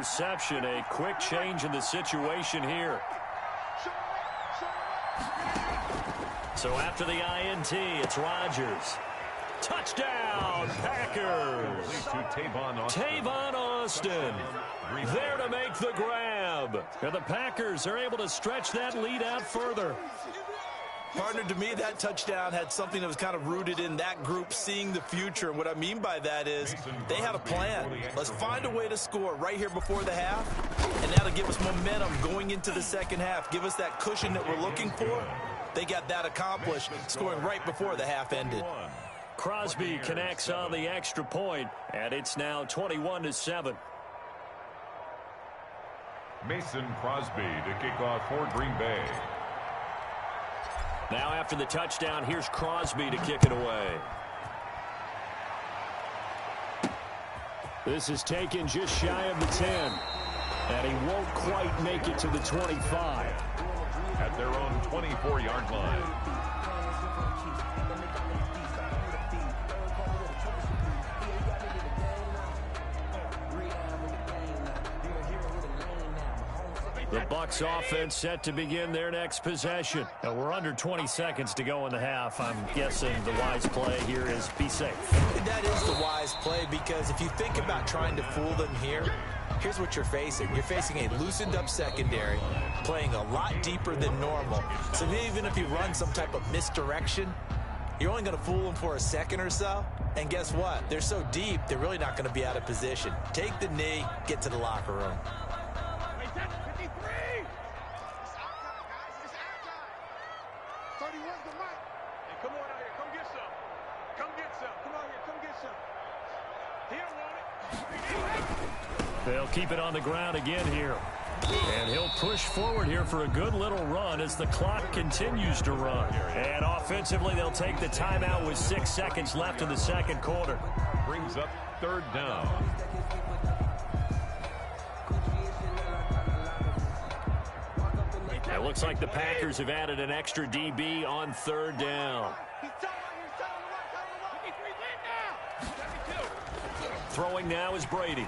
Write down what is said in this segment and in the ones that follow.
interception. A quick change in the situation here. So after the INT, it's Rodgers. Touchdown, Packers. Tavon Austin there to make the grab. And the Packers are able to stretch that lead out further. Partner, to me, that touchdown had something that was kind of rooted in that group seeing the future. And what I mean by that is they had a plan. Let's find a way to score right here before the half, and that'll give us momentum going into the second half. Give us that cushion that we're looking for. They got that accomplished, scoring right before the half ended. Crosby connects on the extra point, and it's now 21-7. Mason Crosby to kick off for Green Bay. Now after the touchdown, here's Crosby to kick it away. This is taken just shy of the 10. And he won't quite make it to the 25. At their own 24-yard line. The Bucs offense set to begin their next possession. Now we're under 20 seconds to go in the half. I'm guessing the wise play here is be safe. That is the wise play, because if you think about trying to fool them here, here's what you're facing. You're facing a loosened up secondary, playing a lot deeper than normal. So even if you run some type of misdirection, you're only going to fool them for a second or so. And guess what? They're so deep, they're really not going to be out of position. Take the knee, get to the locker room. They'll keep it on the ground again here. And he'll push forward here for a good little run as the clock continues to run. And offensively, they'll take the timeout with 6 seconds left in the second quarter. Brings up third down. It looks like the Packers have added an extra DB on third down. Throwing now is Brady.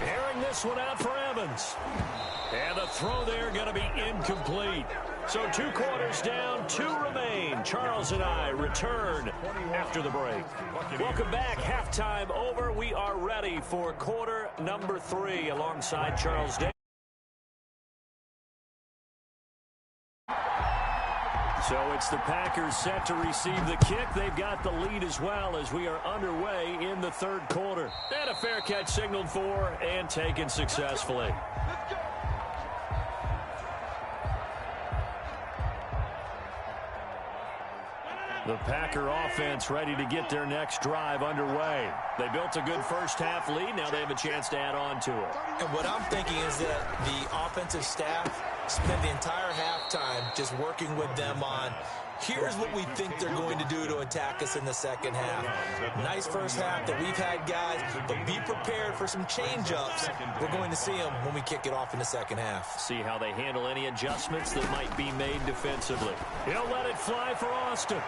Airing this one out for Evans. And the throw there going to be incomplete. So 2 quarters down, 2 remain. Charles and I return after the break. Welcome back. Halftime over. We are ready for quarter number 3 alongside Charles Day. So it's the Packers set to receive the kick. They've got the lead as well as we are underway in the third quarter. And a fair catch signaled for and taken successfully. The Packer offense ready to get their next drive underway. They built a good first half lead. Now they have a chance to add on to it. And what I'm thinking is that the offensive staff spent the entire halftime just working with them on, here's what we think they're going to do to attack us in the second half. Nice first half that we've had, guys, but be prepared for some change-ups. We're going to see them when we kick it off in the second half. See how they handle any adjustments that might be made defensively. He'll let it fly for Austin.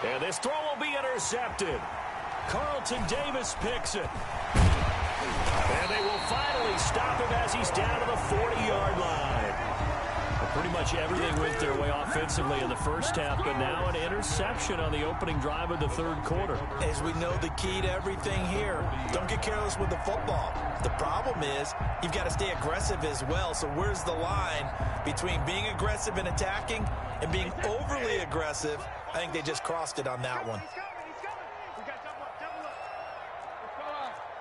And this throw will be intercepted. Carlton Davis picks it. And they will finally stop him as he's down to the 40-yard line. Well, pretty much everything went their way offensively in the first half, but now an interception on the opening drive of the third quarter. As we know, the key to everything here, don't get careless with the football. The problem is you've got to stay aggressive as well. So where's the line between being aggressive and attacking and being overly aggressive? I think they just crossed it on that one.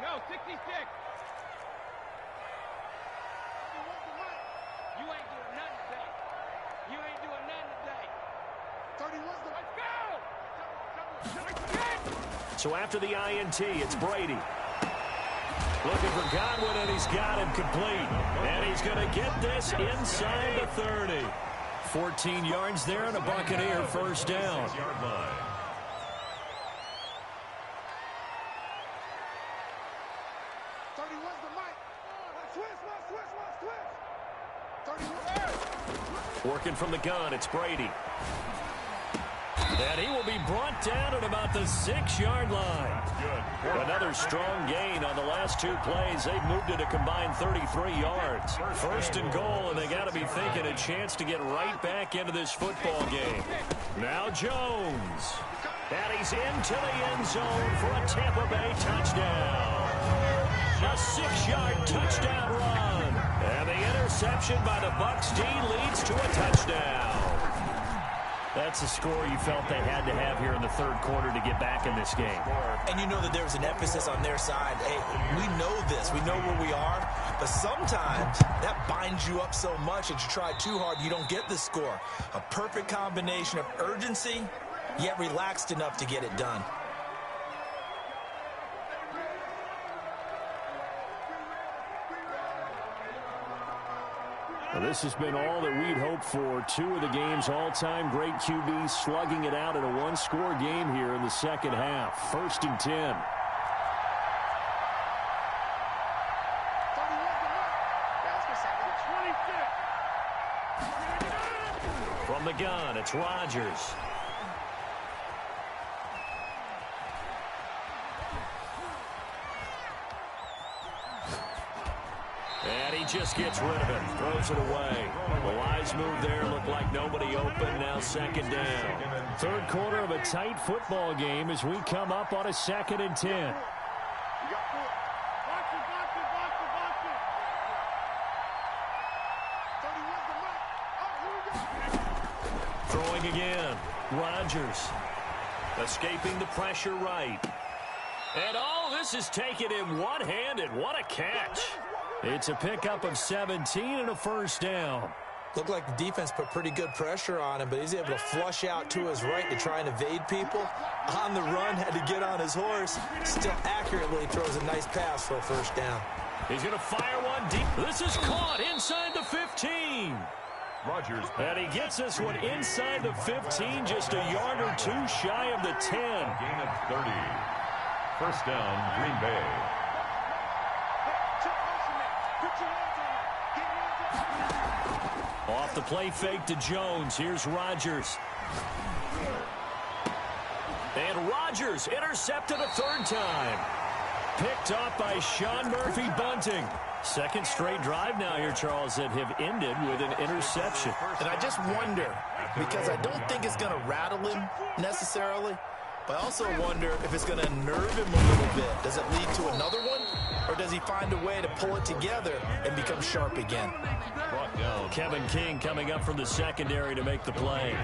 No, 66. You ain't doing nothing today. You ain't doing nothing today. 31. Let's go. So after the INT, it's Brady. Looking for Godwin, and he's got him complete. And he's going to get this inside the 30. 14 yards there and a Buccaneer first down. Working from the gun, it's Brady. And he will be brought down at about the 6-yard line. Another strong gain on the last 2 plays. They've moved it a combined 33 yards. First and goal, and they got to be thinking a chance to get right back into this football game. Now Jones. And he's into the end zone for a Tampa Bay touchdown. A 6-yard touchdown run. And the interception by the Bucs D leads to a touchdown. That's a score you felt they had to have here in the third quarter to get back in this game. And you know that there was an emphasis on their side. Hey, we know this. We know where we are. But sometimes that binds you up so much that you try too hard, you don't get the score. A perfect combination of urgency, yet relaxed enough to get it done. Well, this has been all that we'd hoped for. 2 of the game's all-time great QBs slugging it out in a 1-score game here in the second half. 1st and 10. From the gun, it's Rodgers. And he just gets rid of it, throws it away. The wise move there, looked like nobody open, now 2nd down. Third quarter of a tight football game as we come up on a 2nd and 10. Throwing again, Rodgers. Escaping the pressure right. And this is taken in one-handed. What a catch. It's a pickup of 17 and a 1st down. Looked like the defense put pretty good pressure on him, but he's able to flush out to his right to try and evade people. On the run, had to get on his horse. Still accurately throws a nice pass for a 1st down. He's going to fire one deep. This is caught inside the 15. Rodgers. And he gets this one inside the 15, just a yard or 2 shy of the 10. Gain of 30. 1st down, Green Bay. Off the play fake to Jones. Here's Rodgers. And Rodgers intercepted a 3rd time. Picked off by Sean Murphy-Bunting. 2nd straight drive now here, Charles, that have ended with an interception. And I just wonder, because I don't think it's going to rattle him necessarily, but I also wonder if it's going to nerve him a little bit. Does it lead to another one? Or does he find a way to pull it together and become sharp again? Kevin King coming up from the secondary to make the play.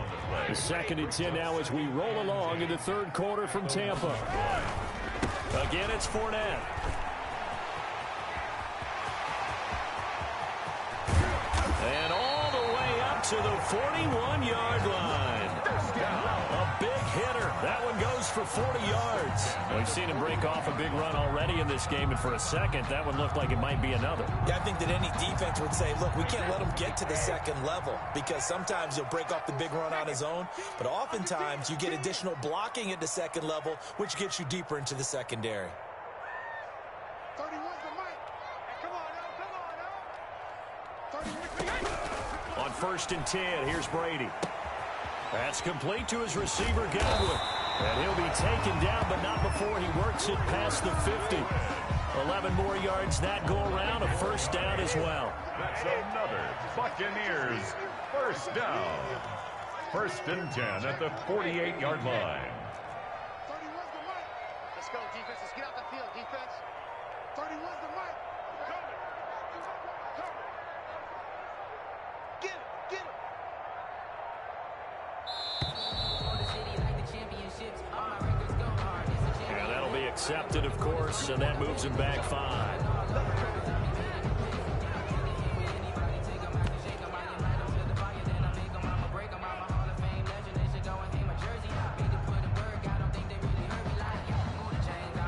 The 2nd and 10 now as we roll along in the third quarter from Tampa. Again, it's Fournette. And all the way up to the 41-yard line. A big hitter. That one goes for 40 yards. We've seen him break off a big run already in this game, and for a second, that one looked like it might be another. Yeah, I think that any defense would say, look, we can't let him get to the 2nd level, because sometimes he'll break off the big run on his own, but oftentimes you get additional blocking at the 2nd level, which gets you deeper into the secondary. On 1st and 10, here's Brady. That's complete to his receiver, Godwin. And he'll be taken down, but not before he works it past the 50. 11 more yards that go around, a 1st down as well. That's another Buccaneers 1st down. 1st and 10 at the 48-yard line. 31's the mic. Let's go, defense. Let's get out the field, defense. 31's the mic. Cover. Get him. Get him. Yeah, that'll be accepted, of course, and that moves him back 5.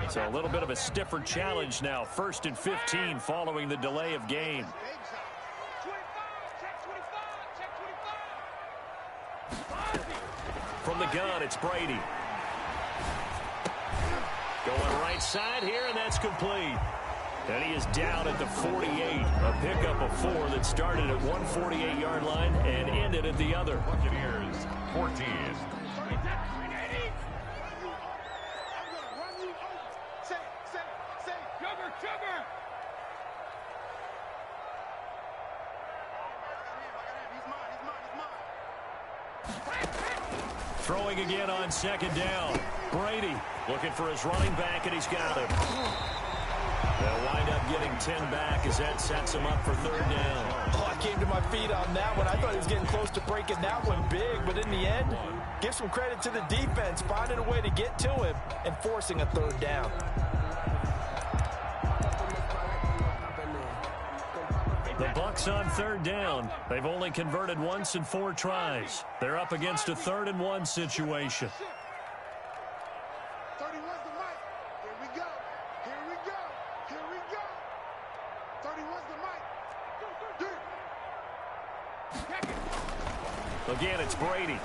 So a little bit of a stiffer challenge now. 1st and 15 following the delay of game. From the gun, it's Brady. Going right side here, and that's complete. And he is down at the 48. A pickup of 4 that started at one 48-yard line and ended at the other. Buccaneers 14. Throwing again on second down. Brady looking for his running back, and he's got him. They'll wind up getting 10 back as that sets him up for third down. Oh, I came to my feet on that one. I thought he was getting close to breaking that one big, but in the end, give some credit to the defense, finding a way to get to him and forcing a third down. The Bucs on third down. They've only converted once in 4 tries. They're up against a 3rd and 1 situation. 31's the mic. Here we go. Here we go. Here we go. 31's the mic. Again, it's Brady.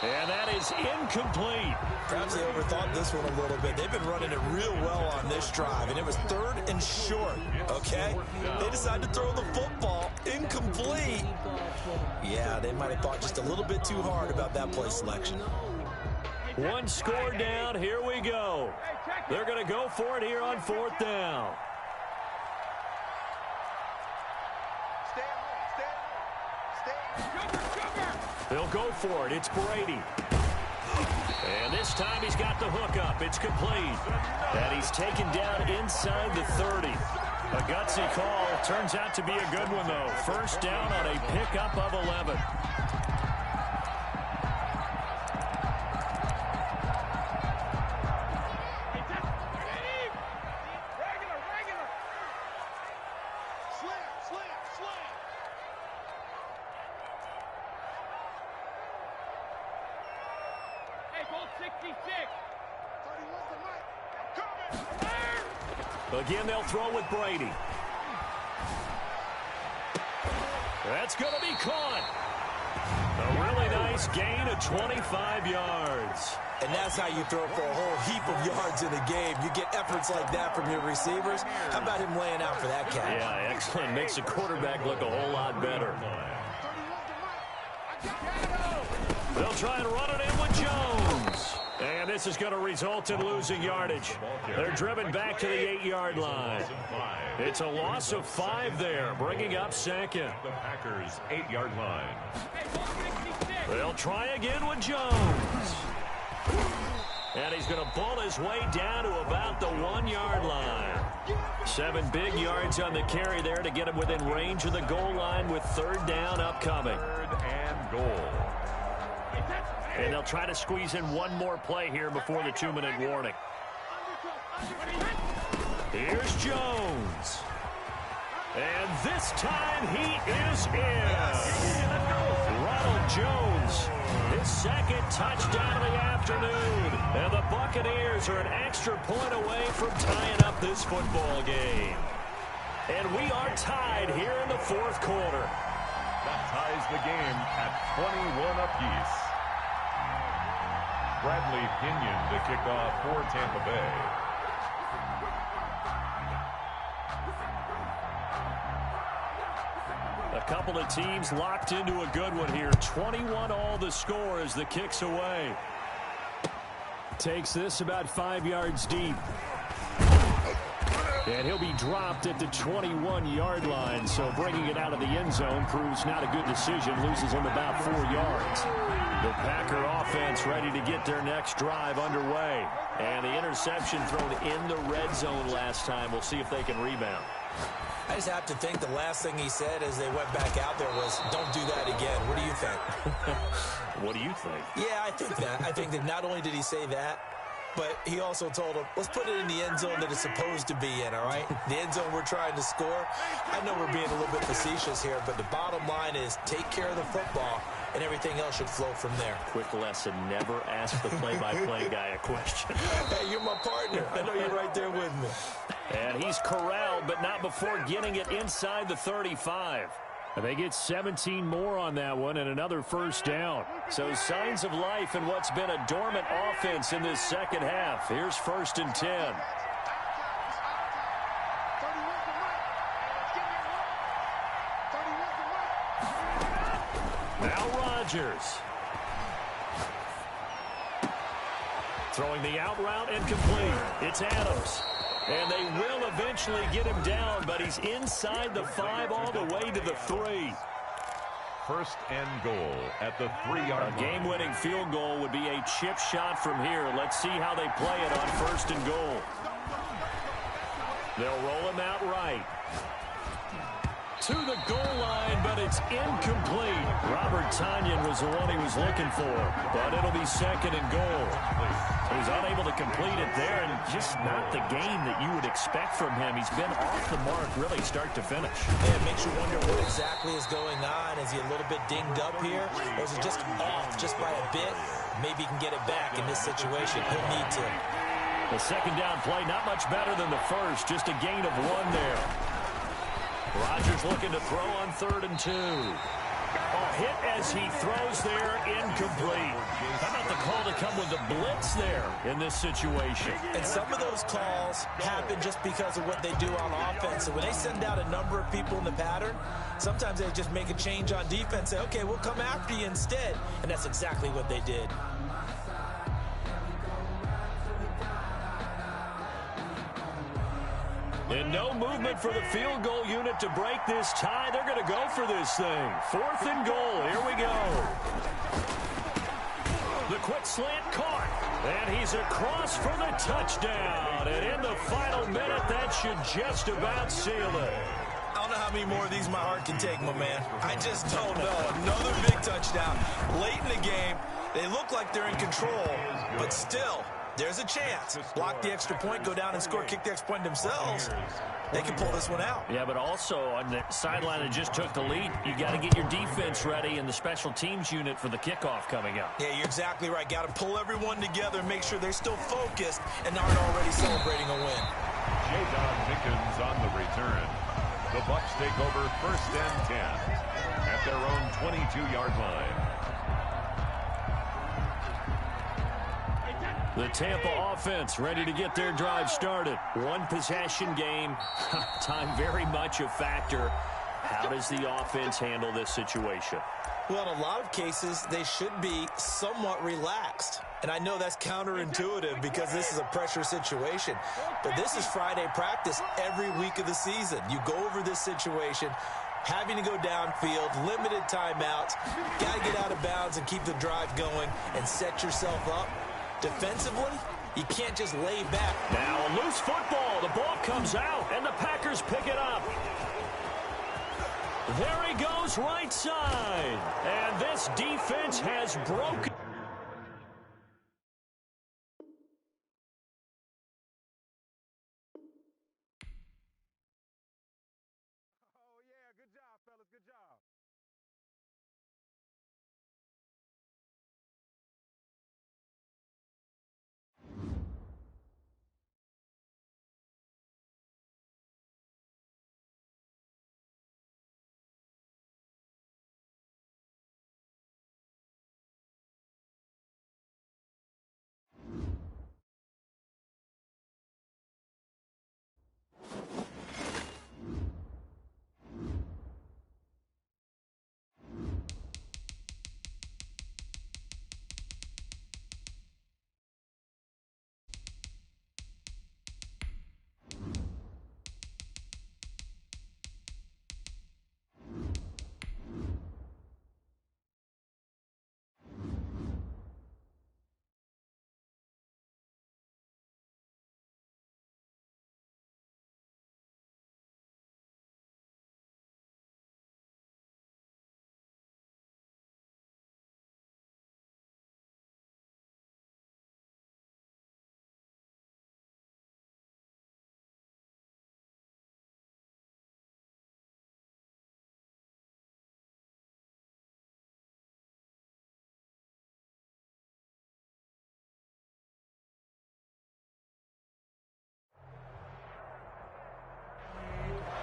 And that is incomplete. Perhaps they overthought this one a little bit. They've been running it real well on this drive, and it was 3rd and short, okay? They decided to throw the football incomplete. Yeah, they might have thought just a little bit too hard about that play selection. 1 score down. Here we go. They're going to go for it here on 4th down. They'll go for it. It's Brady. And this time he's got the hook up. It's complete. And he's taken down inside the 30. A gutsy call. Turns out to be a good one, though. First down on a pickup of 11. Again, they'll throw with Brady. That's going to be caught. A really nice gain of 25 yards. And that's how you throw for a whole heap of yards in the game. You get efforts like that from your receivers. How about him laying out for that catch? Yeah, excellent. Makes the quarterback look a whole lot better. They'll try and run it in with Jones. And this is going to result in losing yardage. They're driven back to the 8-yard line. It's a loss of 5 there, bringing up second. The Packers' 8-yard line. They'll try again with Jones. And he's going to pull his way down to about the 1-yard line. 7 big yards on the carry there to get him within range of the goal line with third down upcoming. 3rd and goal. And they'll try to squeeze in one more play here before the 2-minute warning. Here's Jones. And this time he is in. Ronald Jones, his second touchdown of the afternoon. And the Buccaneers are an extra point away from tying up this football game. And we are tied here in the 4th quarter. That ties the game at 21 apiece. Bradley Pinion to kick off for Tampa Bay. A couple of teams locked into a good one here. 21 all the score as the kick's away. Takes this about 5 yards deep. And he'll be dropped at the 21-yard line, so bringing it out of the end zone proves not a good decision. Loses him about 4 yards. The Packer offense ready to get their next drive underway. And the interception thrown in the red zone last time. We'll see if they can rebound. I just have to think the last thing he said as they went back out there was, don't do that again. What do you think? What do you think? Yeah, I think that. I think that not only did he say that, but he also told him, let's put it in the end zone that it's supposed to be in, all right? The end zone we're trying to score. I know we're being a little bit facetious here, but the bottom line is take care of the football, and everything else should flow from there. Quick lesson, never ask the play-by-play guy a question. Hey, you're my partner. I know you're right there with me. And he's corralled, but not before getting it inside the 35. And they get 17 more on that one and another first down. So signs of life in what's been a dormant offense in this second half. Here's 1st and 10. Now Rodgers. Throwing the out route and complete. It's Adams. And they will eventually get him down, but he's inside the 5 all the way to the 3. First and goal at the 3-yard line. A game-winning field goal would be a chip shot from here. Let's see how they play it on first and goal. They'll roll him out right. To the goal line, but it's incomplete. Robert Tonyan was the one he was looking for, but it'll be second and goal. He's unable to complete it there, and just not the game that you would expect from him. He's been off the mark really start to finish. Yeah, it makes you wonder what exactly is going on. Is he a little bit dinged up here, or is it just off just by a bit? Maybe he can get it back in this situation. He'll need to. The second down play, not much better than the first, just a gain of 1 there. Rodgers looking to throw on 3rd and 2. Hit as he throws there, incomplete. How about the call to come with the blitz there in this situation? And some of those calls happen just because of what they do on offense. So when they send out a number of people in the pattern, sometimes they just make a change on defense, say, okay, we'll come after you instead. And that's exactly what they did. And no movement for the field goal unit to break this tie. They're going to go for this thing. 4th and goal. Here we go. The quick slant caught. And he's across for the touchdown. And in the final minute, that should just about seal it. I don't know how many more of these my heart can take, my man. I just don't know. Another big touchdown. Late in the game, they look like they're in control, but still, there's a chance. Block the extra point, go down and score, kick the extra point themselves. They can pull this one out. Yeah, but also on the sideline that just took the lead, you got to get your defense ready and the special teams unit for the kickoff coming up. Yeah, you're exactly right. Got to pull everyone together and make sure they're still focused and aren't already celebrating a win. J-Don Mickens on the return. The Bucs take over 1st and 10 at their own 22-yard line. The Tampa offense ready to get their drive started. One possession game. Time very much a factor. How does the offense handle this situation? Well, in a lot of cases, they should be somewhat relaxed. And I know that's counterintuitive because this is a pressure situation. But this is Friday practice every week of the season. You go over this situation, having to go downfield, limited timeouts, got to get out of bounds and keep the drive going and set yourself up. Defensively, you can't just lay back. Now a loose football. The ball comes out, and the Packers pick it up. There he goes right side. And this defense has broken. Oh, yeah, good job, fellas, good job.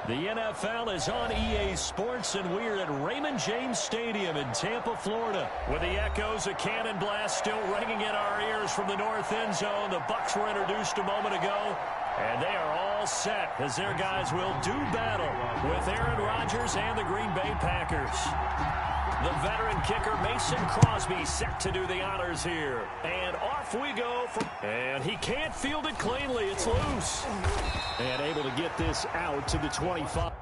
The NFL is on EA Sports, and we're at Raymond James Stadium in Tampa, Florida. With the echoes of cannon blast still ringing in our ears from the north end zone, the Bucs were introduced a moment ago, and they are all all set as their guys will do battle with Aaron Rodgers and the Green Bay Packers. The veteran kicker Mason Crosby set to do the honors here. And off we go. And he can't field it cleanly. It's loose. And able to get this out to the 25.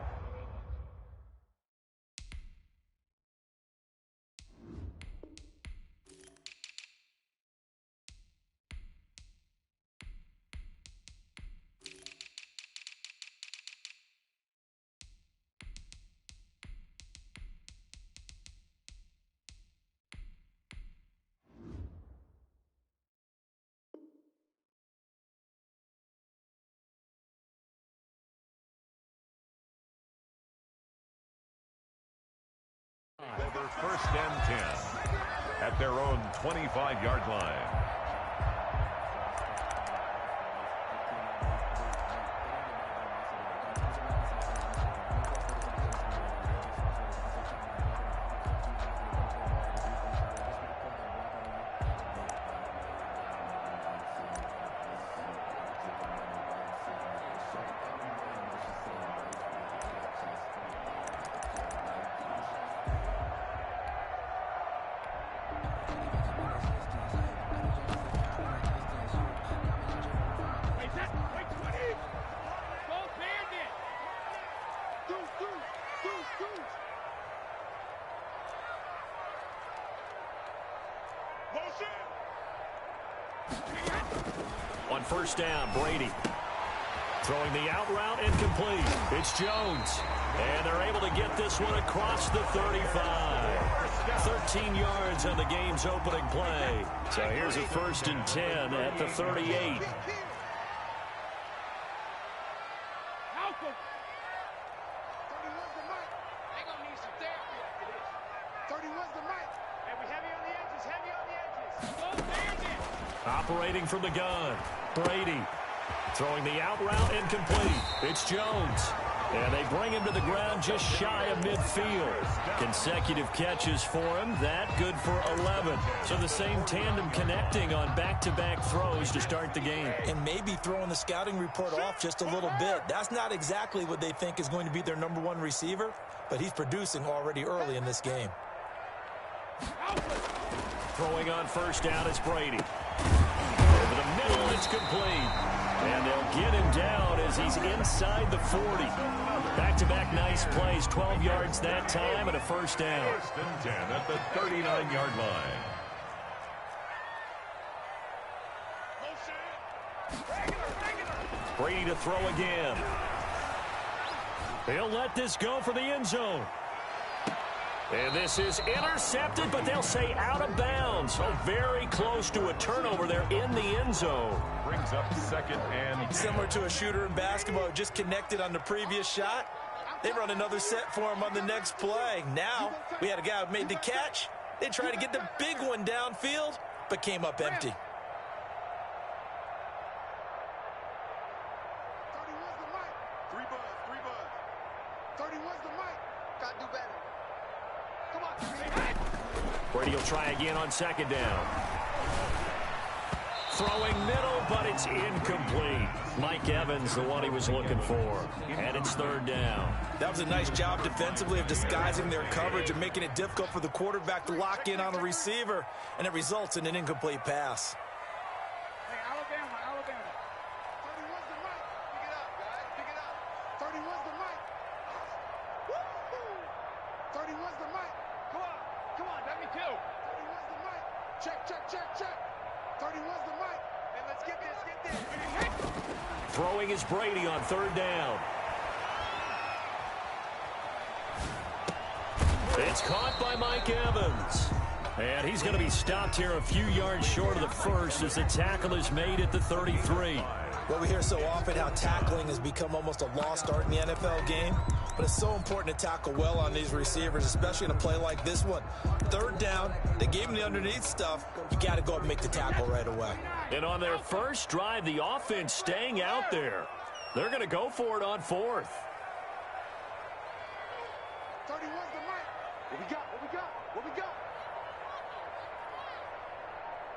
Over first and 10 at their own 25-yard line. On first down, Brady. Throwing the out route incomplete. It's Jones. And they're able to get this one across the 35. 13 yards on the game's opening play. So here's a first and 10 at the 38. Operating from the gun, Brady. Throwing the out route incomplete. It's Jones. And they bring him to the ground just shy of midfield. Consecutive catches for him. That good for 11. So the same tandem connecting on back-to-back throws to start the game. And maybe throwing the scouting report off just a little bit. That's not exactly what they think is going to be their number one receiver, but he's producing already early in this game. Throwing on first down is Brady. Over the middle, it's complete. And they'll get him down as he's inside the 40. Back-to-back nice plays, 12 yards that time and a first down. First and 10 at the 39-yard line. Brady to throw again. They'll let this go for the end zone. And this is intercepted, but they'll say out of bounds. So very close to a turnover there in the end zone. Brings up second and 10. Similar to a shooter in basketball who just connected on the previous shot. They run another set for him on the next play. Now, we had a guy who made the catch. They tried to get the big one downfield, but came up empty. Brady will try again on second down. Throwing middle, but it's incomplete. Mike Evans, the one he was looking for. And it's third down. That was a nice job defensively of disguising their coverage and making it difficult for the quarterback to lock in on a receiver. And it results in an incomplete pass. Hey, Alabama. 31's the mic. Pick it up, guys. Pick it up. 31's the mic. Woo-hoo. 31's the mic. Come on, let me too. 31's the mic. Check. 31's the mic. Hey, let's get this. Throwing is Brady on third down. It's caught by Mike Evans. And he's going to be stopped here a few yards short of the first as the tackle is made at the 33. Well, we hear so often how tackling has become almost a lost art in the NFL game. But it's so important to tackle well on these receivers, especially in a play like this one. Third down, they gave him the underneath stuff. You got to go up and make the tackle right away. And on their first drive, the offense staying out there. They're going to go for it on fourth. 31's the mic. What we got?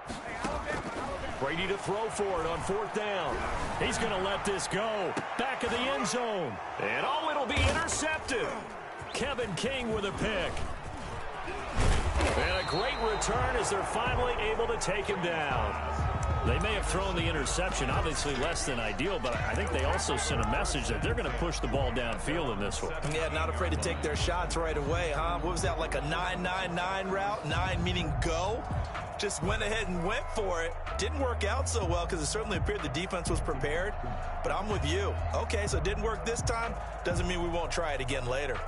Hey, Alabama. Brady to throw for it on 4th down. He's going to let this go. Back of the end zone. And oh, it'll be intercepted. Kevin King with a pick. And a great return as they're finally able to take him down. They may have thrown the interception, obviously less than ideal, but I think they also sent a message that they're going to push the ball downfield in this one. Yeah, not afraid to take their shots right away, huh? What was that, like a 9-9-9 route? 9 meaning go? Just went ahead and went for it. Didn't work out so well because it certainly appeared the defense was prepared. But I'm with you. Okay, so it didn't work this time. Doesn't mean we won't try it again later.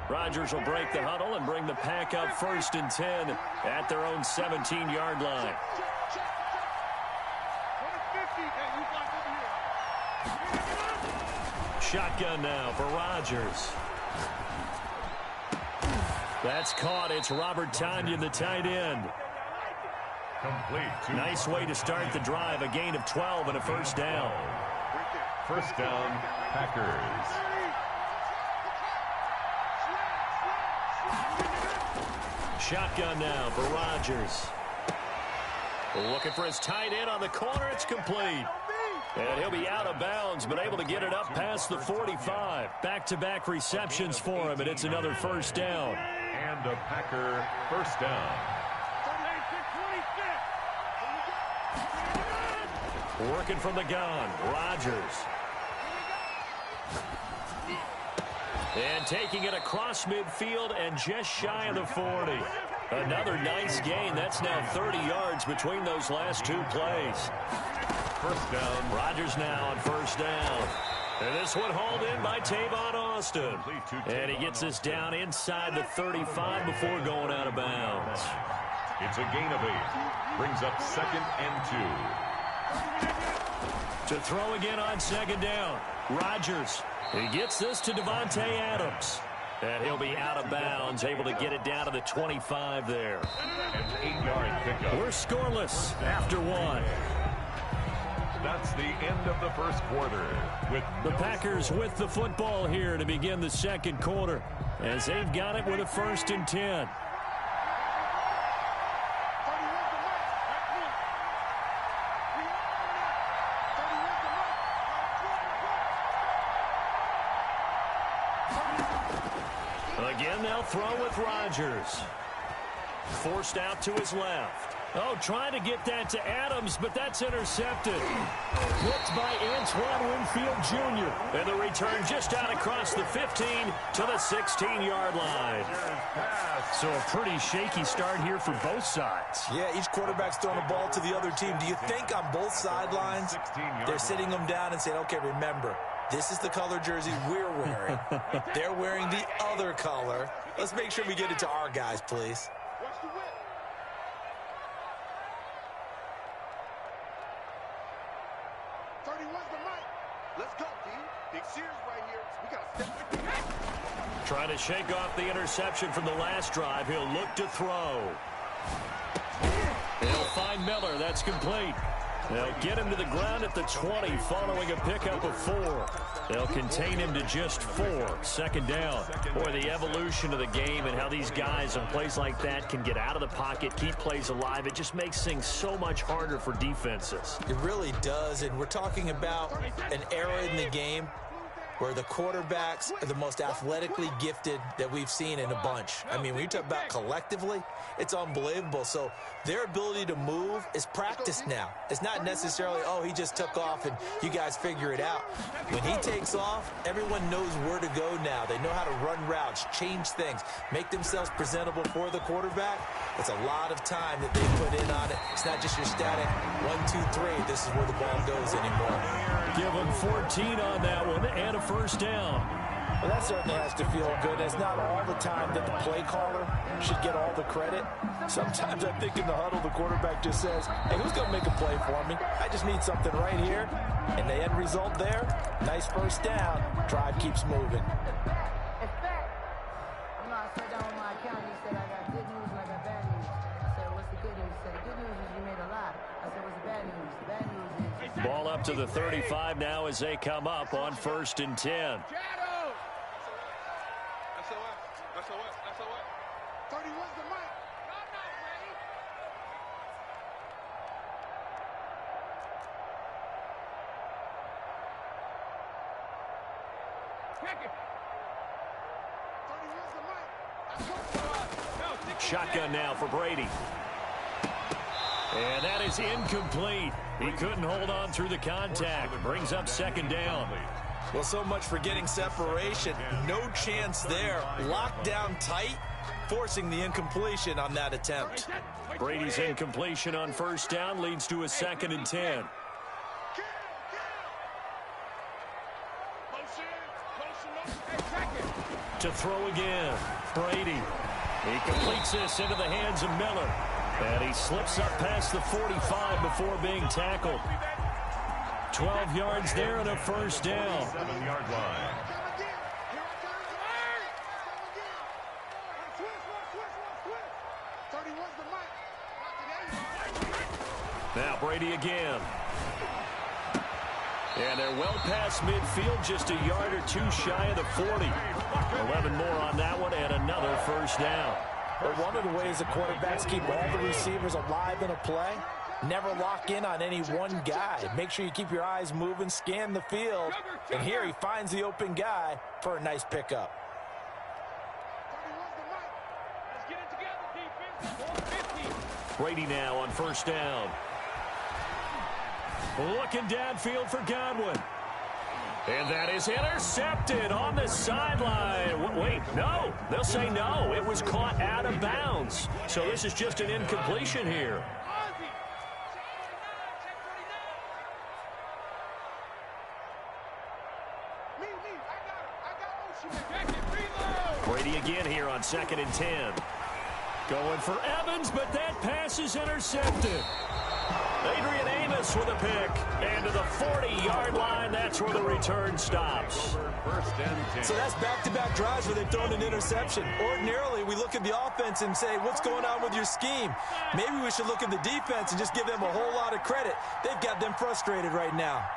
Rodgers will break the huddle and bring the pack up 1st and 10 at their own 17-yard line. Shotgun now for Rodgers. That's caught. It's Robert Tonyan, the tight end. Complete. Nice way to start the drive. A gain of 12 and a 1st down. 1st down, Packers. Shotgun now for Rodgers. Looking for his tight end on the corner. It's complete. And he'll be out of bounds, but able to get it up past the 45. Back-to-back receptions for him, and it's another 1st down. And a Packer 1st down. Working from the gun, Rodgers. And taking it across midfield and just shy of the 40. Another nice gain. That's now 30 yards between those last 2 plays. 1st down. Rodgers now on 1st down. And this one hauled in by Tavon Austin. And he gets this down inside the 35 before going out of bounds. It's a gain of 8. Brings up 2nd and 2. To throw again on 2nd down. Rodgers. He gets this to Devontae Adams. And he'll be out of bounds, able to get it down to the 25 there. An 8-yard pickup. We're scoreless after 1. That's the end of the 1st quarter. With The Packers with the football here to begin the 2nd quarter, as they've got it with a 1st and 10. Again, they'll throw with Rodgers. Forced out to his left. Oh, trying to get that to Adams, but that's intercepted. Blocked by Antoine Winfield Jr. And the return just out across the 15 to the 16-yard line. So a pretty shaky start here for both sides. Yeah, each quarterback's throwing the ball to the other team. Do you think on both sidelines they're sitting them down and saying, okay, remember, this is the color jersey we're wearing. They're wearing the other color. Let's make sure we get it to our guys, please. Watch the whip. 31's the mic. Let's go, D. Big Sears right here. We got to step. Trying to shake off the interception from the last drive. He'll look to throw. He'll find Miller. That's complete. They'll get him to the ground at the 20 following a pickup of 4. They'll contain him to just 4. 2nd down. Boy, the evolution of the game and how these guys on plays like that can get out of the pocket, keep plays alive. It just makes things so much harder for defenses. It really does, and we're talking about an era in the game where the quarterbacks are the most athletically gifted that we've seen in a bunch. I mean, when you talk about collectively, it's unbelievable. So their ability to move is practiced now. It's not necessarily, oh, he just took off and you guys figure it out. When he takes off, everyone knows where to go now. They know how to run routes, change things, make themselves presentable for the quarterback. It's a lot of time that they put in on it. It's not just your static 1, 2, 3. This is where the ball goes anymore. Give him 14 on that one and a 1st down. Well, that certainly has to feel good. It's not all the time that the play caller should get all the credit. Sometimes I think in the huddle, the quarterback just says, hey, who's going to make a play for me? I just need something right here. And the end result there, nice 1st down. Drive keeps moving. I sat down with my accountant. He said, I got good news and I got bad news. I said, what's the good news? He said, the good news is you made a lot. I said, what's the bad news? The bad news is... Ball up to the 35 now as they come up on 1st and 10. That's a what? 31's the mic. Shotgun now for Brady. And that is incomplete. He couldn't hold on through the contact. Brings up second down. Well, so much for getting separation. No chance there. Locked down tight, forcing the incompletion on that attempt. Brady's incompletion on first down leads to a 2nd and 10. To throw again, Brady. He completes this into the hands of Miller. And he slips up past the 45 before being tackled. 12 yards there and a first down. 7-yard line. Now Brady again. And they're well past midfield, just a yard or two shy of the 40. 11 more on that one and another first down. But one of the ways the quarterbacks keep all the receivers alive in a play, never lock in on any one guy. Make sure you keep your eyes moving, scan the field. And here he finds the open guy for a nice pickup. Brady now on first down. Looking downfield for Godwin. And that is intercepted on the sideline. Wait, no. They'll say no. It was caught out of bounds. So this is just an incompletion here. Brady again here on 2nd and 10. Going for Evans, but that pass is intercepted. Adrian Amos with a pick. And to the 40-yard line, that's where the return stops. So that's back-to-back drives where they've thrown an interception. Ordinarily, we look at the offense and say, what's going on with your scheme? Maybe we should look at the defense and just give them a whole lot of credit. They've got them frustrated right now.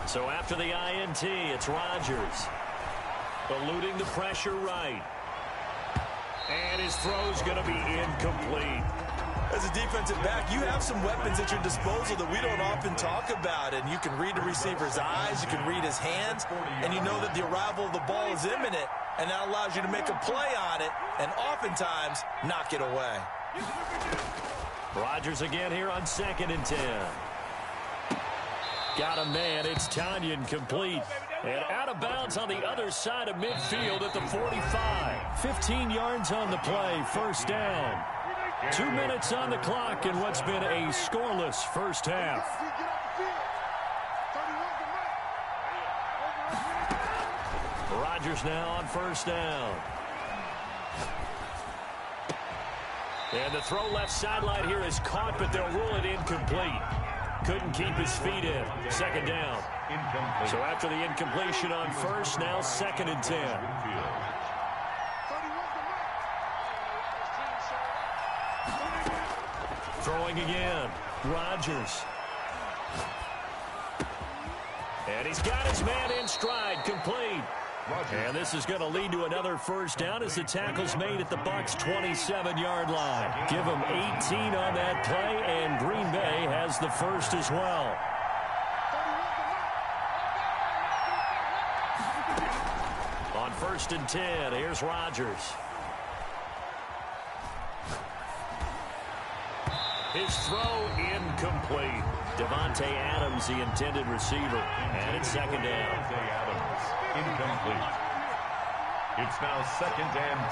So after the INT, it's Rodgers. Eluding the pressure right. And his throw's going to be incomplete. As a defensive back, you have some weapons at your disposal that we don't often talk about. And you can read the receiver's eyes, you can read his hands, and you know that the arrival of the ball is imminent. And that allows you to make a play on it and oftentimes knock it away. Rodgers again here on 2nd and 10. Got a man. It's Tanyan complete. And out of bounds on the other side of midfield at the 45. 15 yards on the play. First down. 2 minutes on the clock in what's been a scoreless first half. Rodgers now on first down. And the throw left sideline here is caught, but they'll rule it incomplete. Couldn't keep his feet in. Second down. Incomplete. So after the incompletion on first, now 2nd and 10. Throwing again. Rodgers. And he's got his man in stride. Complete. And this is going to lead to another first down as the tackle's made at the Bucs' 27-yard line. Give them 18 on that play, and Green Bay has the first as well. On 1st and 10, here's Rodgers. His throw incomplete. Devontae Adams, the intended receiver. And it's second down. Devontae Adams, incomplete. It's now 2nd and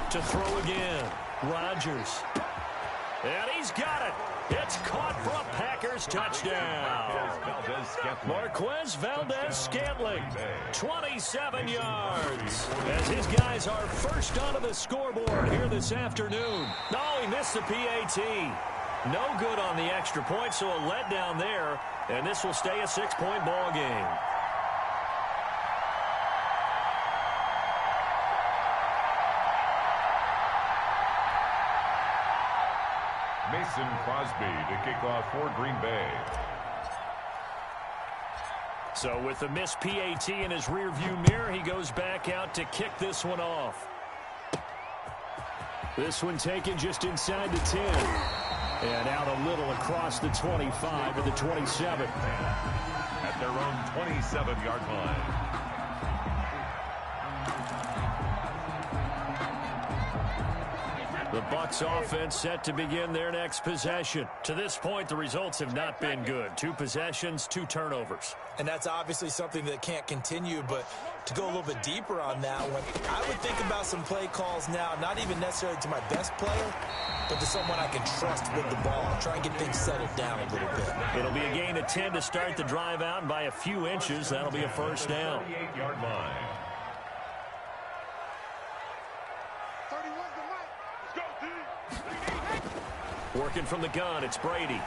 10. To throw again. Rodgers. And he's got it. It's caught for a Packers touchdown. Marquez Valdez-Scantling, 27 yards. As his guys are first onto the scoreboard here this afternoon. No, he missed the PAT. No good on the extra point, so a letdown there. And this will stay a 6-point ball game. Mason Crosby to kick off for Green Bay. So with the missed PAT in his rearview mirror, he goes back out to kick this one off. This one taken just inside the 10. And out a little across the 25 to the 27. At their own 27-yard line. The Bucs offense set to begin their next possession. To this point, the results have not been good. 2 possessions, 2 turnovers. And that's obviously something that can't continue, but to go a little bit deeper on that one, I would think about some play calls now, not even necessarily to my best player, but to someone I can trust with the ball. Try and get things settled down a little bit. It'll be a gain of 10 to start the drive out, and by a few inches, that'll be a first down. 38-yard line. Working from the gun, it's Brady.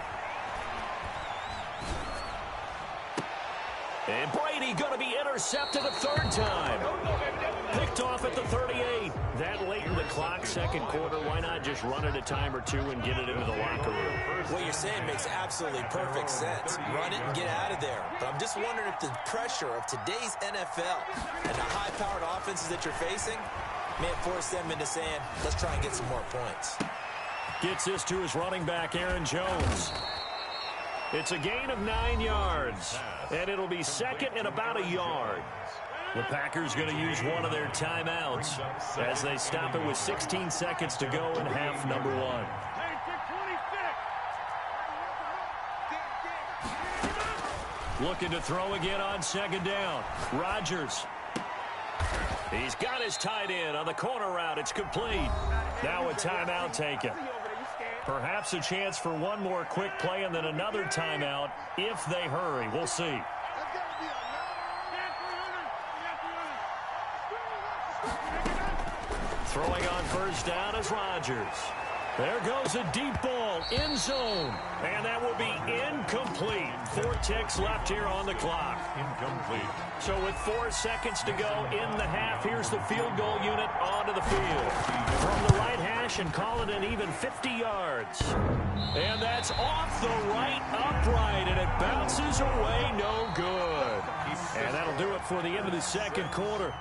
And Brady going to be intercepted a 3rd time. Picked off at the 38. That late in the clock, 2nd quarter, why not just run it a time or 2 and get it into the locker room? What you're saying makes absolutely perfect sense. Run it and get out of there. But I'm just wondering if the pressure of today's NFL and the high-powered offenses that you're facing may force them into saying, let's try and get some more points. Gets this to his running back, Aaron Jones. It's a gain of 9 yards, and it'll be 2nd and about a yard. The Packers going to use one of their timeouts as they stop it with 16 seconds to go in half number 1. Looking to throw again on 2nd down. Rodgers. He's got his tight end on the corner route. It's complete. Now a timeout taken. Perhaps a chance for one more quick play and then another timeout if they hurry. We'll see. Throwing on 1st down is Rodgers. There goes a deep ball, end zone, and that will be incomplete. 4 ticks left here on the clock. Incomplete. So with 4 seconds to go in the half, here's the field goal unit onto the field. From the right hash and call it an even 50 yards. And that's off the right upright, and it bounces away no good. And that'll do it for the end of the 2nd quarter.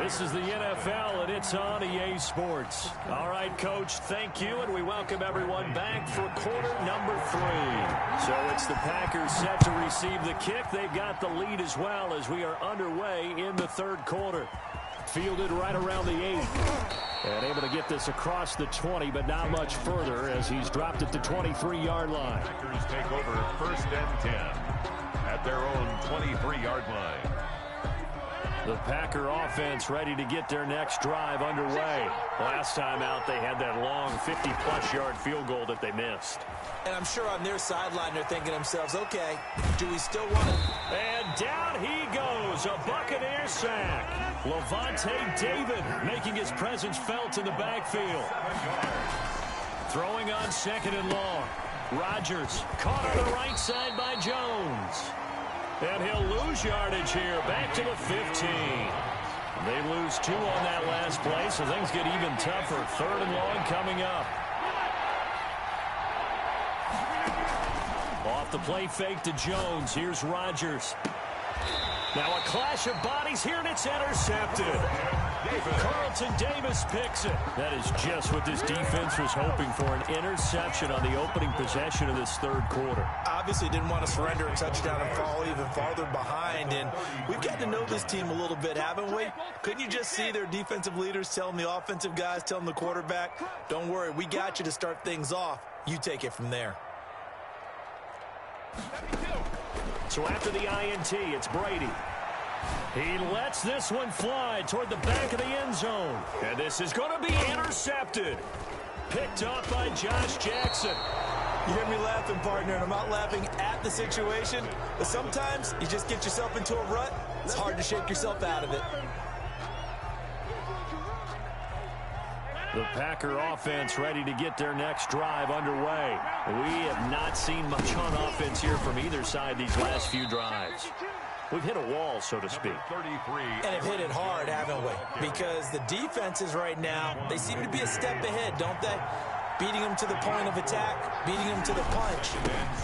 This is the NFL, and it's on EA Sports. All right, Coach, thank you, and we welcome everyone back for quarter number 3. So it's the Packers set to receive the kick. They've got the lead as well as we are underway in the 3rd quarter. Fielded right around the 8. And able to get this across the 20, but not much further as he's dropped at the 23-yard line. Packers take over 1st and 10 at their own 23-yard line. The Packer offense ready to get their next drive underway. Last time out, they had that long 50-plus yard field goal that they missed. And I'm sure on their sideline, they're thinking to themselves, okay, do we still want to? And down he goes, a Buccaneer sack. Levante David making his presence felt in the backfield. Throwing on 2nd and long. Rodgers caught on the right side by Jones. And he'll lose yardage here, back to the 15. They lose 2 on that last play, so things get even tougher. 3rd and long coming up. Off the play fake to Jones. Here's Rodgers. Now a clash of bodies here, and it's intercepted. Carlton Davis picks it. That is just what this defense was hoping for, an interception on the opening possession of this 3rd quarter. Obviously didn't want to surrender a touchdown and fall even farther behind, and we've got to know this team a little bit, haven't we? Couldn't you just see their defensive leaders telling the offensive guys, telling the quarterback, don't worry, we got you to start things off. You take it from there. So after the INT, it's Brady. He lets this one fly toward the back of the end zone. And this is going to be intercepted. Picked off by Josh Jackson. You hear me laughing, partner, and I'm not laughing at the situation, but sometimes you just get yourself into a rut. It's hard to shake yourself out of it. The Packer offense ready to get their next drive underway. We have not seen much on offense here from either side these last few drives. We've hit a wall, so to speak. And have hit it hard, haven't we? Because the defenses right now, they seem to be a step ahead, don't they? beating them to the point of attack, beating them to the punch.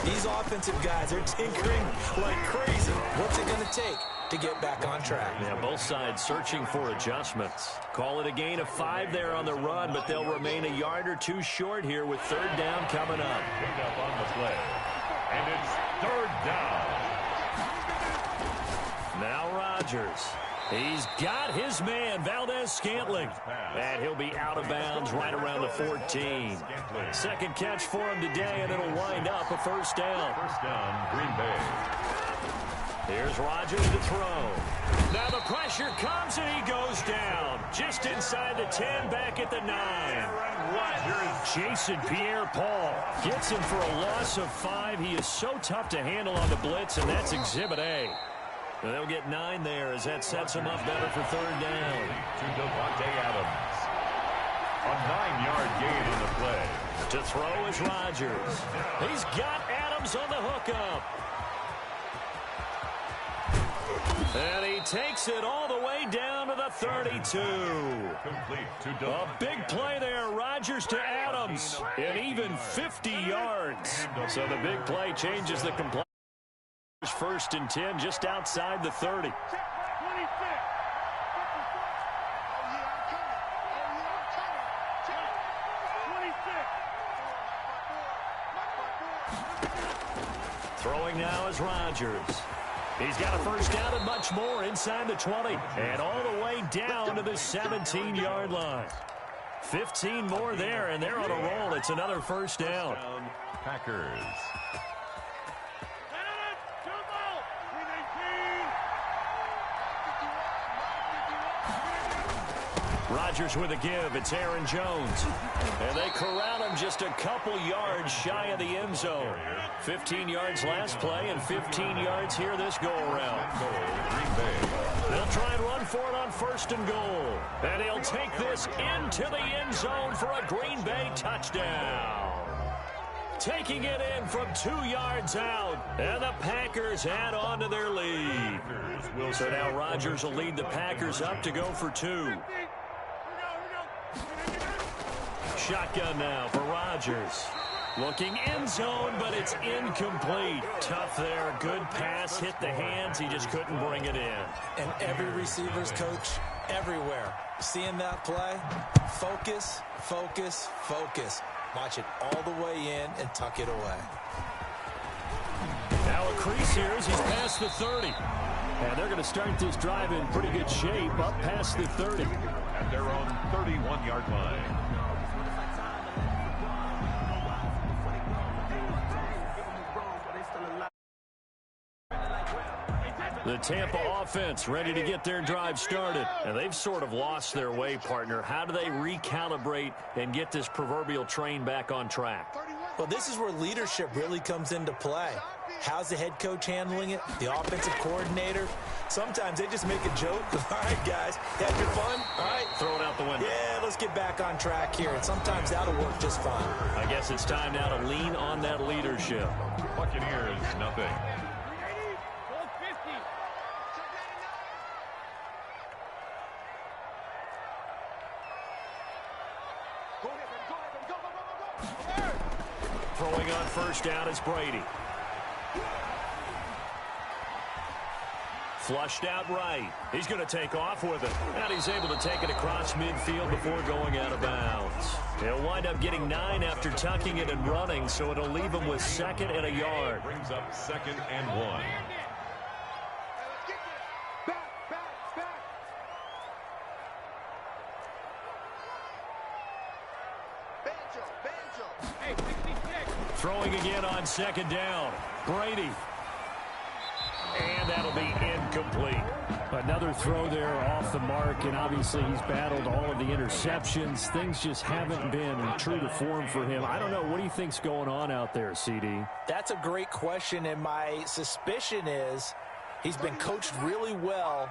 These offensive guys are tinkering like crazy. What's it going to take to get back on track? Yeah, both sides searching for adjustments. Call it a gain of 5 there on the run, but they'll remain a yard or two short here with third down coming up. Pick up on the play. And it's third down. Now Rodgers. He's got his man, Valdez-Scantling. And he'll be out of bounds right around the 14. Second catch for him today, and it'll wind up a first down. First down, Green Bay. Here's Rodgers to throw. Now the pressure comes, and he goes down. Just inside the 10, back at the 9. Jason Pierre-Paul gets him for a loss of 5. He is so tough to handle on the blitz, and that's Exhibit A. They'll get 9 there as that sets them up better for third down. To Devontae Adams. A 9-yard gain on the play. To throw is Rodgers. He's got Adams on the hookup. And he takes it all the way down to the 32. Complete to A big play there. Rodgers to Adams. And even 50 yards. So the big play changes the completion. First and 10 just outside the 30. Throwing now is Rodgers. He's got a first down and much more inside the 20. And all the way down to the 17-yard line. 15 more there, and they're on a roll. It's another first down. Packers. Rodgers with a give. It's Aaron Jones. And they corral him just a couple yards shy of the end zone. 15 yards last play and 15 yards here this go-around. They'll try and run for it on first and goal. And he'll take this into the end zone for a Green Bay touchdown. Taking it in from 2 yards out. And the Packers add on to their lead. So now Rodgers will lead the Packers up to go for 2. Shotgun now for Rodgers. Looking end zone, but it's incomplete. Tough there. Good pass. Hit the hands. He just couldn't bring it in. And every receiver's coach everywhere. Seeing that play, focus, focus, focus. Watch it all the way in and tuck it away. Now a crease here as he's past the 30. And they're going to start this drive in pretty good shape up past the 30. At their own 31-yard line. The Tampa offense ready to get their drive started. And they've sort of lost their way, partner. How do they recalibrate and get this proverbial train back on track? Well, this is where leadership really comes into play. How's the head coach handling it? The offensive coordinator? Sometimes they just make a joke. All right, guys, had your fun? All right. Throw it out the window. Yeah, let's get back on track here. And sometimes that'll work just fine. I guess it's time now to lean on that leadership. Buccaneers, nothing. Throwing on first down is Brady. Flushed out right. He's going to take off with it. And he's able to take it across midfield before going out of bounds. He'll wind up getting 9 after tucking it and running, so it'll leave him with 2nd and a yard. Brings up 2nd and 1. Throwing again on 2nd down. Brady. And that'll be incomplete. Another throw there off the mark, and obviously he's battled all of the interceptions. Things just haven't been true to form for him. I don't know. What do you think's going on out there, CD? That's a great question, and my suspicion is he's been coached really well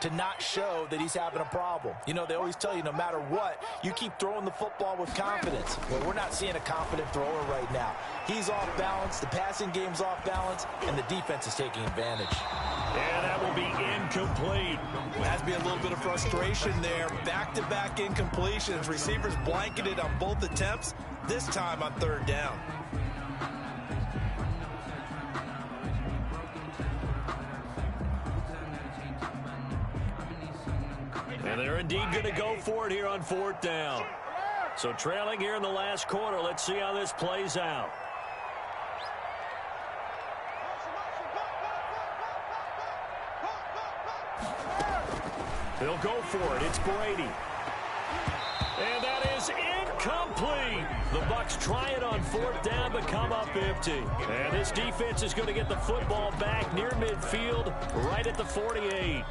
to not show that he's having a problem. You know, they always tell you no matter what, you keep throwing the football with confidence. Well, we're not seeing a confident thrower right now. He's off balance, the passing game's off balance, and the defense is taking advantage. And that will be incomplete. Has to be a little bit of frustration there. Back-to-back incompletions. Receivers blanketed on both attempts. this time on 3rd down. And they're indeed going to go for it here on 4th down. So trailing here in the last quarter. Let's see how this plays out. They'll go for it. It's Brady. And that is incomplete. The Bucs try it on 4th down, but come up empty. And this defense is going to get the football back near midfield, right at the 48.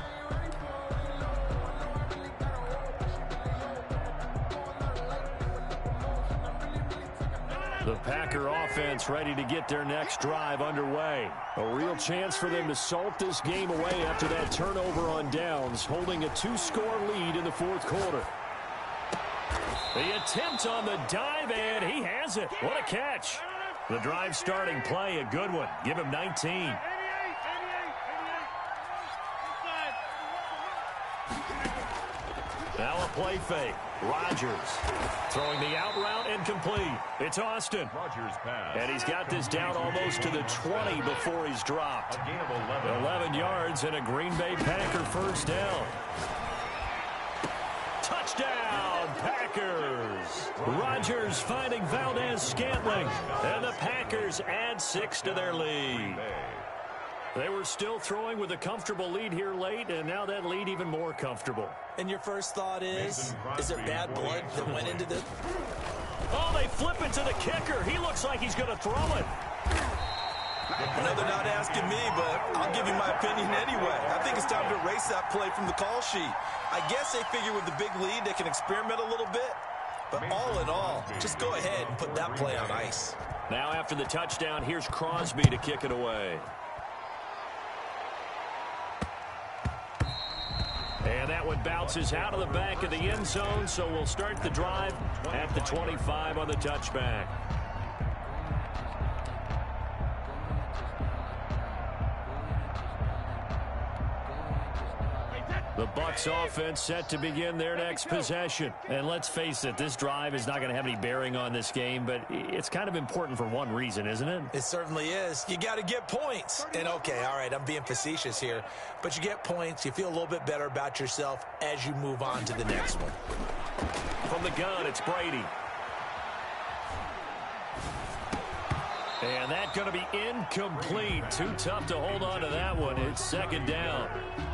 The Packer offense ready to get their next drive underway. A real chance for them to salt this game away after that turnover on downs, holding a 2-score lead in the 4th quarter. The attempt on the dive, and he has it. What a catch. The drive starting play, a good one. Give him 19. Now a play fake. Rodgers throwing the out route incomplete. It's Austin. Rodgers pass. And he's got this down almost to the 20 before he's dropped. A gain of 11. 11 yards and a Green Bay Packer 1st down. Touchdown, Packers. Rodgers finding Valdez-Scantling. And the Packers add 6 to their lead. They were still throwing with a comfortable lead here late, and now that lead even more comfortable. And your first thought is it bad blood that went into this? Oh, they flip it to the kicker. He looks like he's going to throw it. I know they're not asking me, but I'll give you my opinion anyway. I think it's time to erase that play from the call sheet. I guess they figure with the big lead they can experiment a little bit. But all in all, just go ahead and put that play on ice. Now after the touchdown, here's Crosby to kick it away. And that one bounces out of the back of the end zone, so we'll start the drive at the 25 on the touchback. The Bucs offense set to begin their next possession. And let's face it, this drive is not going to have any bearing on this game, but it's kind of important for one reason, isn't it? It certainly is. You got to get points. And okay, all right, I'm being facetious here, but you get points, you feel a little bit better about yourself as you move on to the next one. From the gun, it's Brady. And that's going to be incomplete. Too tough to hold on to that one. It's 2nd down.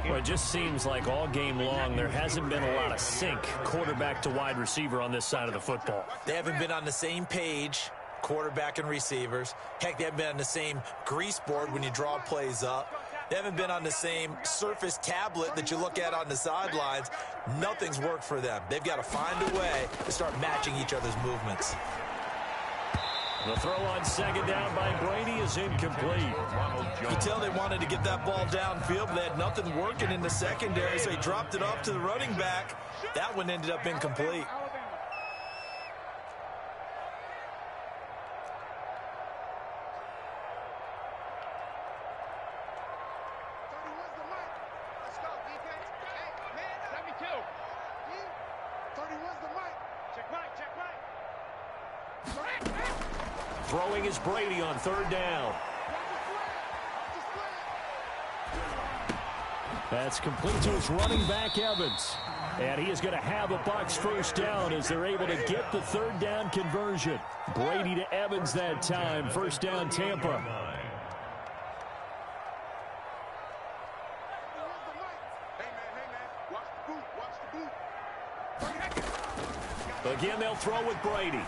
Well, it just seems like all game long there hasn't been a lot of sync quarterback to wide receiver on this side of the football. They haven't been on the same page, quarterback and receivers. Heck, they haven't been on the same grease board when you draw plays up. They haven't been on the same surface tablet that you look at on the sidelines. Nothing's worked for them. They've got to find a way to start matching each other's movements. The throw on 2nd down by Brady is incomplete. You can tell they wanted to get that ball downfield, but they had nothing working in the secondary, so he dropped it off to the running back. That one ended up incomplete. Throwing is Brady on 3rd down. That's complete to his running back, Evans. And he is going to have a Bucs 1st down as they're able to get the 3rd down conversion. Brady to Evans that time. 1st down, Tampa. Again, they'll throw with Brady.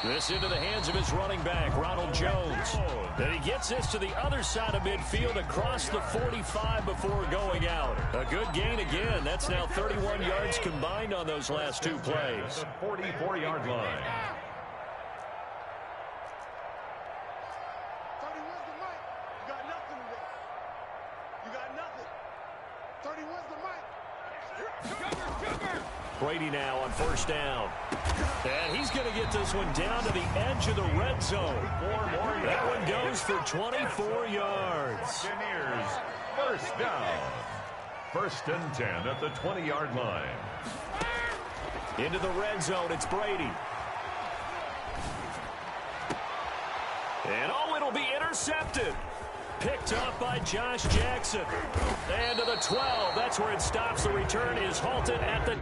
This into the hands of his running back, Ronald Jones. Then he gets this to the other side of midfield across the 45 before going out. A good gain again. That's now 31 yards combined on those last 2 plays. 44-yard line. Brady now on 1st down. And he's going to get this one down to the edge of the red zone. That one goes for 24 yards. Buccaneers, 1st down. First and 10 at the 20-yard line. Into the red zone, it's Brady. And it'll be intercepted. Picked up by Josh Jackson. And to the 12. That's where it stops. The return is halted at the